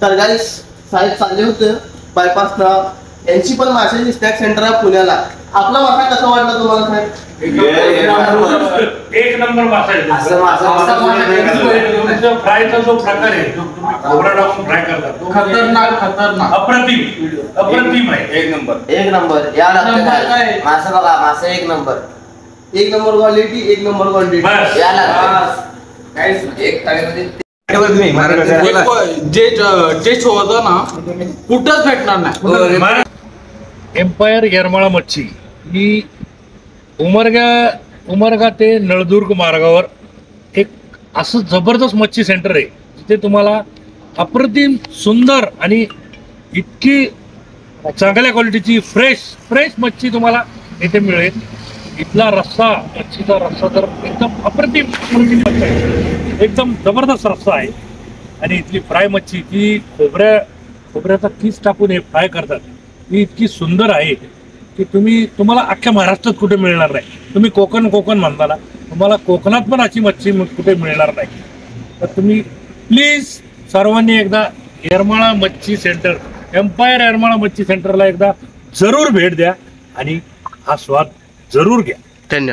तर गाईस साहेब चालले होते बायपासला, यांची पण माशाची स्नॅक सेंटर आहे पुण्याला. आपला मासा कसा वाटला तुम्हाला साहेब? एक नंबर मासा फ्रायचा जो प्रकार आहे, खोबरा टाकून फ्राय करतात, खतरनाक अप्रतिम आहे. एक नंबर या मासा बघा, मासा एक नंबर क्वालिटी, एक नंबर क्वांटिटी. जे होतं ना कुठंच भेटणार नाही. एम्पायर येरमाळा मच्छी ही उमरगा ते नळदुर्ग मार्गावर एक असं जबरदस्त मच्छी सेंटर आहे, जिथे तुम्हाला अप्रतिम सुंदर आणि इतकी चांगल्या क्वालिटीची फ्रेश मच्छी तुम्हाला इथे मिळेल. इथला मच्छीचा रस्सा तर एकदम अप्रतिम मच्छी आहे, एकदम जबरदस्त रस्सा आहे. आणि इथली फ्राय मच्छी ती खोबऱ्याचा किस टाकून हे फ्राय करतात, ती इतकी सुंदर आहे की तुम्हाला अख्ख्या महाराष्ट्रात कुठे मिळणार नाही. तुम्ही कोकण म्हणता ना, तुम्हाला कोकणात पण अशी मच्छी कुठे मिळणार नाही. तर तुम्ही प्लीज सर्वांनी एकदा येरमाळा मच्छी सेंटर, एम्पायर येरमाळा मच्छी सेंटरला एकदा जरूर भेट द्या आणि हा स्वाद जरूर घ्या. धन्यवाद.